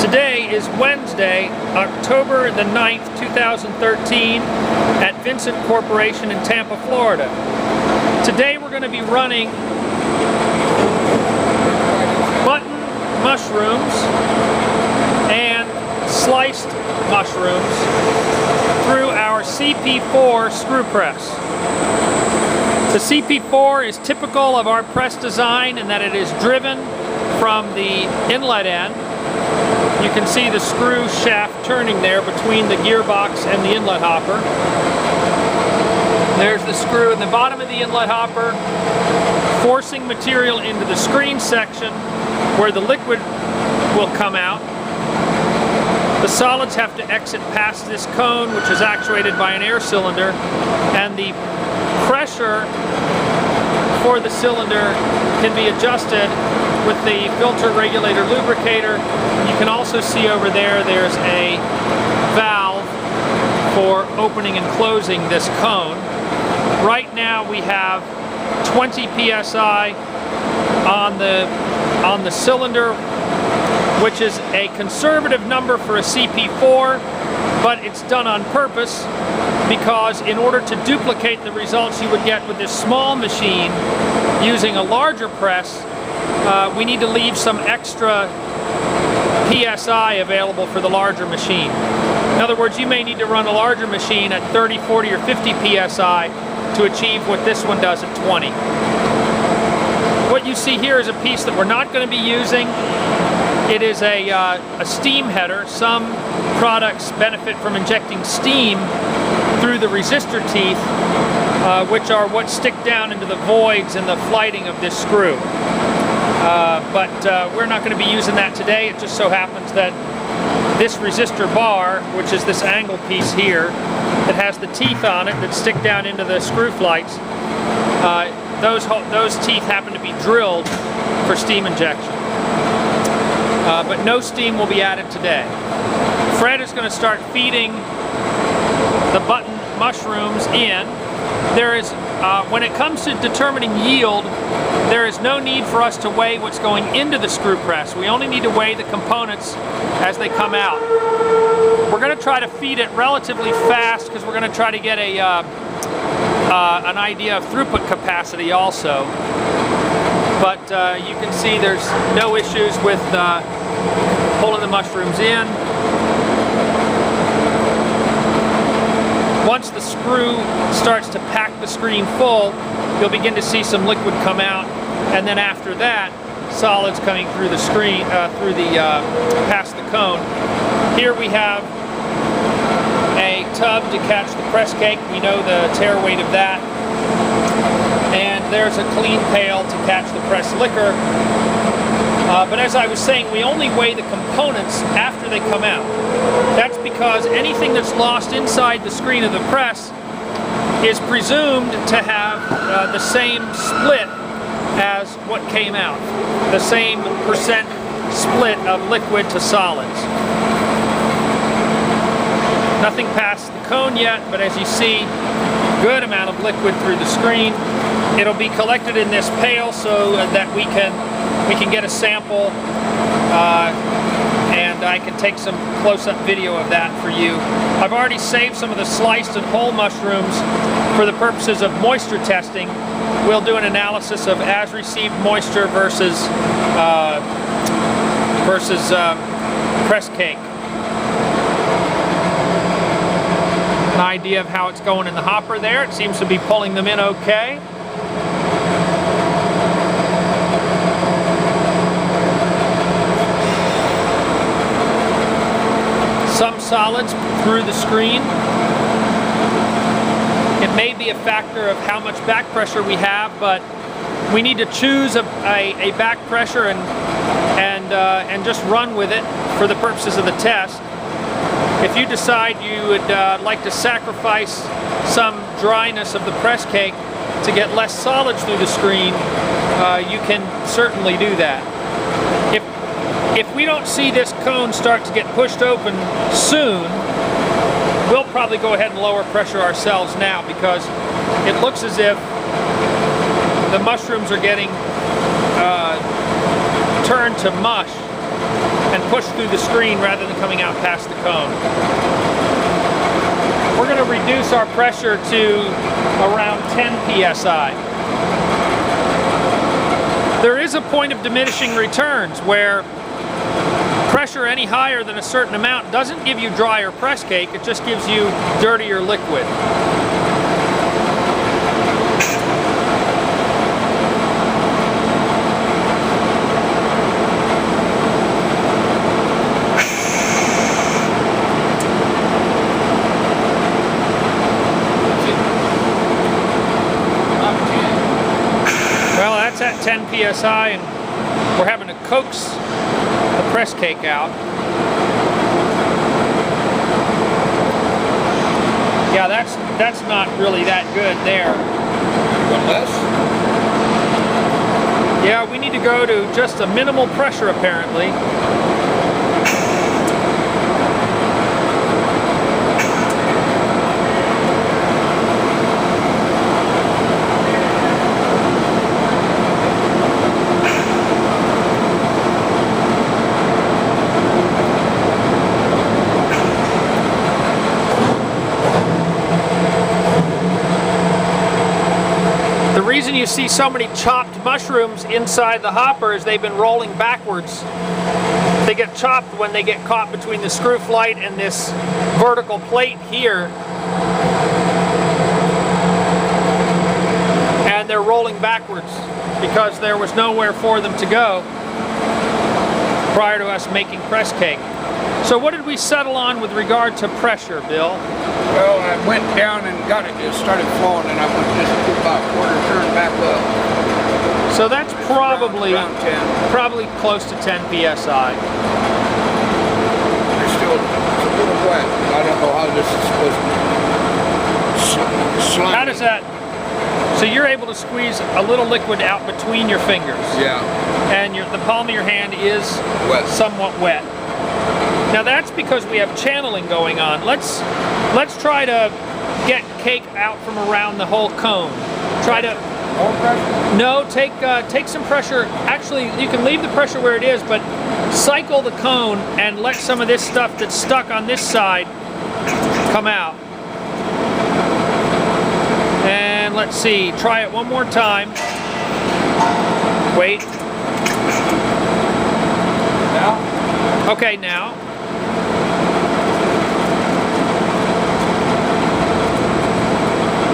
Today is Wednesday, October the 9th, 2013 at Vincent Corporation in Tampa, Florida. Today we're going to be running button mushrooms and sliced mushrooms through our CP4 screw press. The CP4 is typical of our press design in that it is driven from the inlet end. You can see the screw shaft turning there between the gearbox and the inlet hopper. There's the screw in the bottom of the inlet hopper, forcing material into the screen section where the liquid will come out. The solids have to exit past this cone, which is actuated by an air cylinder, and the pressure for the cylinder can be adjusted with the filter regulator lubricator. You can also see over there, there's a valve for opening and closing this cone. Right now we have 20 psi on the cylinder, which is a conservative number for a CP4, but it's done on purpose because in order to duplicate the results you would get with this small machine using a larger press, we need to leave some extra PSI available for the larger machine. In other words, you may need to run a larger machine at 30, 40, or 50 PSI to achieve what this one does at 20. What you see here is a piece that we're not going to be using. It is a steam header. Some products benefit from injecting steam through the resistor teeth, which are what stick down into the voids in the flighting of this screw. But we're not going to be using that today. It just so happens that this resistor bar, which is this angle piece here, that has the teeth on it that stick down into the screw flights, those teeth happen to be drilled for steam injection. But no steam will be added today. Fred is going to start feeding the button mushrooms in. There is, when it comes to determining yield, there is no need for us to weigh what's going into the screw press. We only need to weigh the components as they come out. We're going to try to feed it relatively fast because we're going to try to get an idea of throughput capacity also. But you can see there's no issues with pulling the mushrooms in. Once the screw starts to pack the screen full, you'll begin to see some liquid come out, and then after that, solids coming through the screen, past the cone. Here we have a tub to catch the press cake. We know the tare weight of that. And there's a clean pail to catch the press liquor. But as I was saying, we only weigh the components after they come out. That's because anything that's lost inside the screen of the press is presumed to have the same split as what came out, the same percent split of liquid to solids. Nothing past the cone yet, but as you see, good amount of liquid through the screen. It'll be collected in this pail so that we can get a sample, and I can take some close-up video of that for you. I've already saved some of the sliced and whole mushrooms for the purposes of moisture testing. We'll do an analysis of as-received moisture versus press cake. An idea of how it's going in the hopper there. It seems to be pulling them in okay. Some solids through the screen. It may be a factor of how much back pressure we have, but we need to choose a back pressure and just run with it for the purposes of the test. If you decide you would like to sacrifice some dryness of the press cake to get less solids through the screen, you can certainly do that. If we don't see this cone start to get pushed open soon, we'll probably go ahead and lower pressure ourselves now, because it looks as if the mushrooms are getting turned to mush and push through the screen rather than coming out past the cone. We're going to reduce our pressure to around 10 psi. There is a point of diminishing returns where pressure any higher than a certain amount doesn't give you drier press cake, it just gives you dirtier liquid. Well, that's at 10 psi, and we're having to coax the press cake out. Yeah, that's not really that good there. Less? Yeah, we need to go to just a minimal pressure apparently. The reason you see so many chopped mushrooms inside the hopper is they've been rolling backwards. They get chopped when they get caught between the screw flight and this vertical plate here. And they're rolling backwards because there was nowhere for them to go prior to us making press cake. So what did we settle on with regard to pressure, Bill? Well, I went down and got it. It started flowing, and I went just about a quarter turn back up. So that's probably around 10. probably close to 10 psi. It's still a little wet. I don't know how this is supposed to slide. How does that? So you're able to squeeze a little liquid out between your fingers. Yeah. And the palm of your hand is Wet. somewhat wet. Now that's because we have channeling going on. Let's try to get cake out from around the whole cone. Try to. More pressure? No, take some pressure. Actually, you can leave the pressure where it is, but cycle the cone and let some of this stuff that's stuck on this side come out. And let's see, try it one more time. Wait. Now? Okay, now.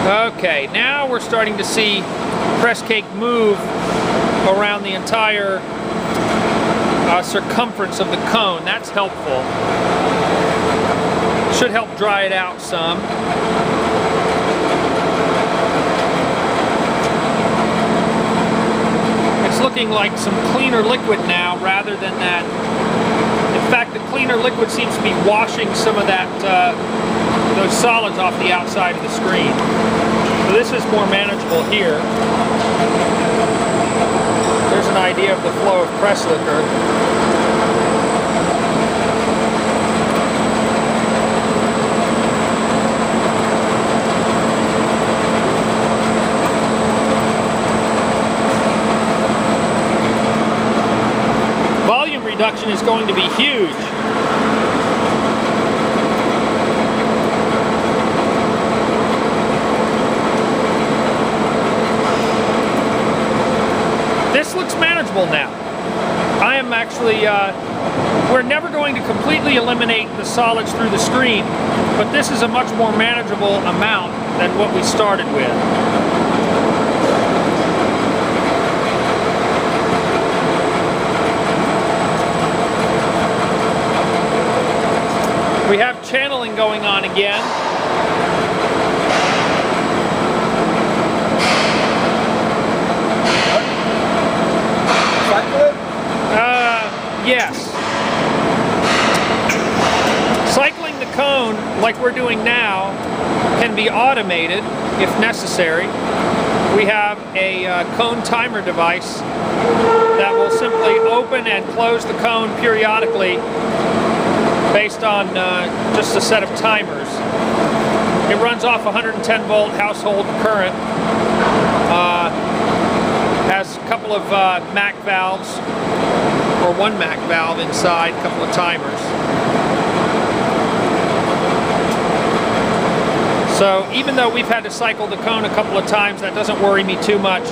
Okay, now we're starting to see press cake move around the entire circumference of the cone. That's helpful. Should help dry it out some. It's looking like some cleaner liquid now rather than that. In fact, the cleaner liquid seems to be washing some of that those solids off the outside of the screen. So this is more manageable here. There's an idea of the flow of press liquor. Volume reduction is going to be huge. This looks manageable now. I am actually, we're never going to completely eliminate the solids through the screen, but this is a much more manageable amount than what we started with. We have channeling going on again. Yes. Cycling the cone like we're doing now can be automated if necessary. We have a cone timer device that will simply open and close the cone periodically based on just a set of timers. It runs off 110 volt household current. Has a couple of MAC valves. or 1 MAC valve inside, a couple of timers. So even though we've had to cycle the cone a couple of times, that doesn't worry me too much,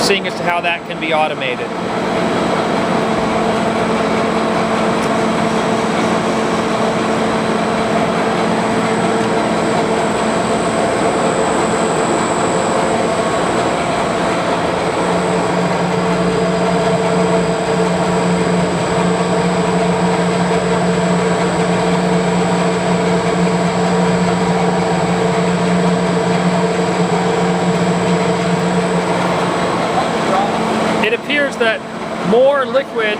seeing as to how that can be automated. That more liquid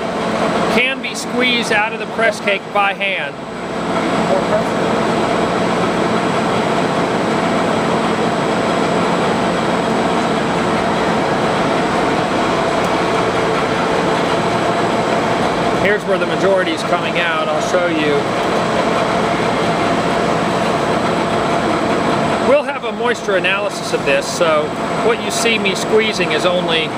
can be squeezed out of the press cake by hand. Here's where the majority is coming out. I'll show you. We'll have a moisture analysis of this, so what you see me squeezing is only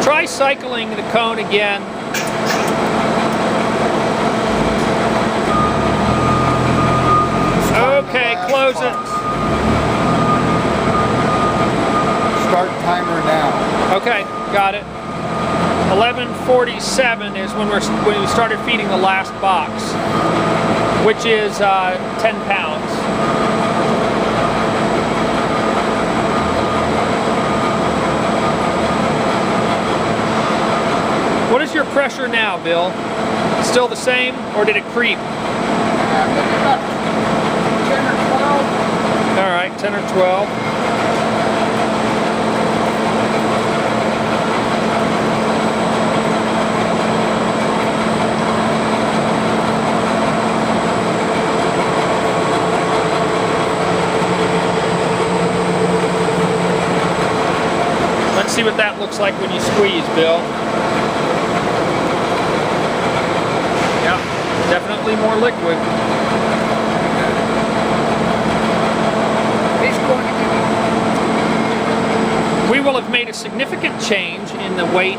try cycling the cone again. Okay, close it. Start timer now. Okay, got it. 11:47 is when we started feeding the last box, which is 10 pounds. What is your pressure now, Bill? Still the same, or did it creep? Maybe about 10 or 12. All right, 10 or 12. Let's see what that looks like when you squeeze, Bill. Definitely more liquid. It's going to We will have made a significant change in the weight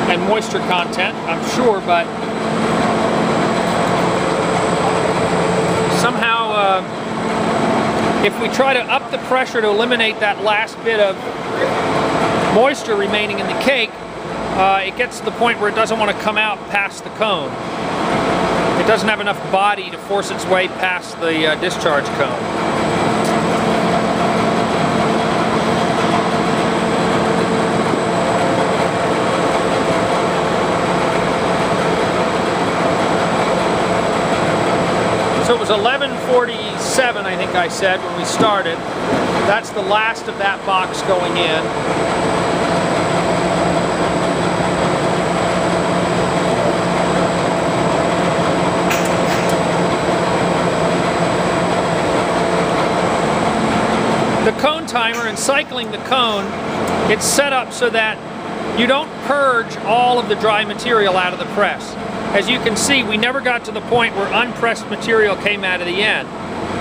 and moisture content, I'm sure, but somehow if we try to up the pressure to eliminate that last bit of moisture remaining in the cake, it gets to the point where it doesn't want to come out past the cone. It doesn't have enough body to force its way past the discharge cone. So it was 11:47, I think I said, when we started. That's the last of that box going in. The cone timer and cycling the cone, it's set up so that you don't purge all of the dry material out of the press. As you can see, we never got to the point where unpressed material came out of the end.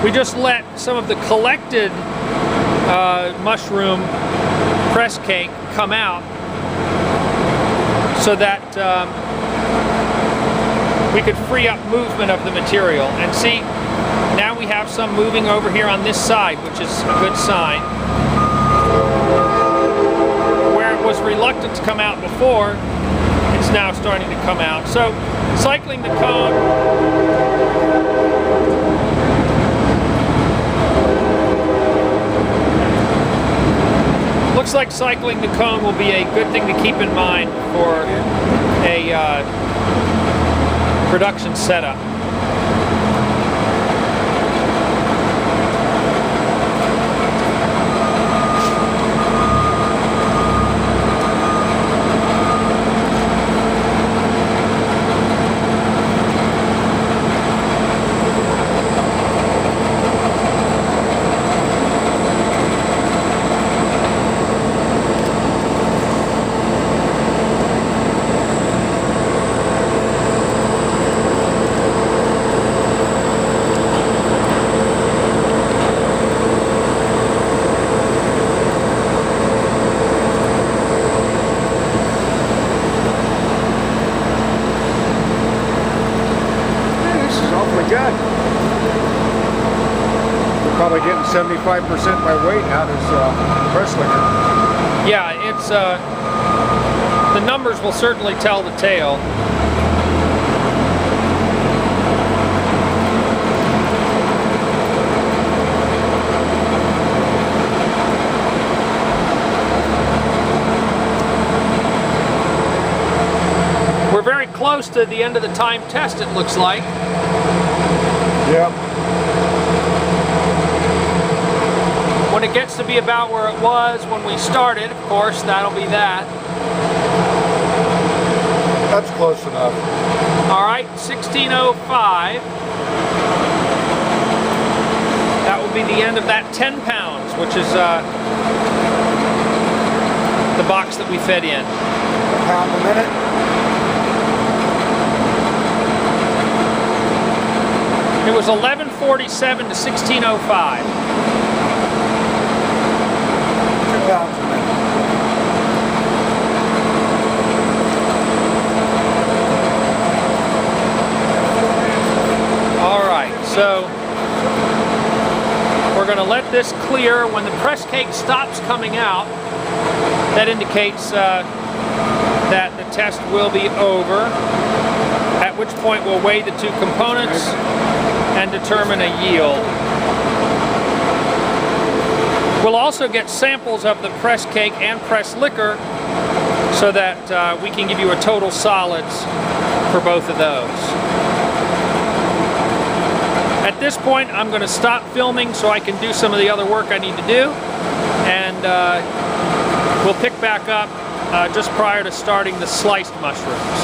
We just let some of the collected mushroom press cake come out so that we could free up movement of the material. And see, now we have some moving over here on this side, which is a good sign. Where it was reluctant to come out before, it's now starting to come out. So, cycling the cone. Looks like cycling the cone will be a good thing to keep in mind for a production setup. 75% by weight. How does press liquor? Yeah, it's the numbers will certainly tell the tale. We're very close to the end of the time test, it looks like. Yep. When it gets to be about where it was when we started, of course, that'll be that. That's close enough. All right, 1605. That will be the end of that 10 pounds, which is the box that we fed in. A pound a minute. It was 1147 to 1605. 2 pounds a minute. All right, so we're going to let this clear. When the press cake stops coming out, that indicates that the test will be over, at which point we'll weigh the two components and determine a yield. We'll also get samples of the press cake and press liquor so that we can give you a total solids for both of those. At this point, I'm going to stop filming so I can do some of the other work I need to do, and we'll pick back up just prior to starting the sliced mushrooms.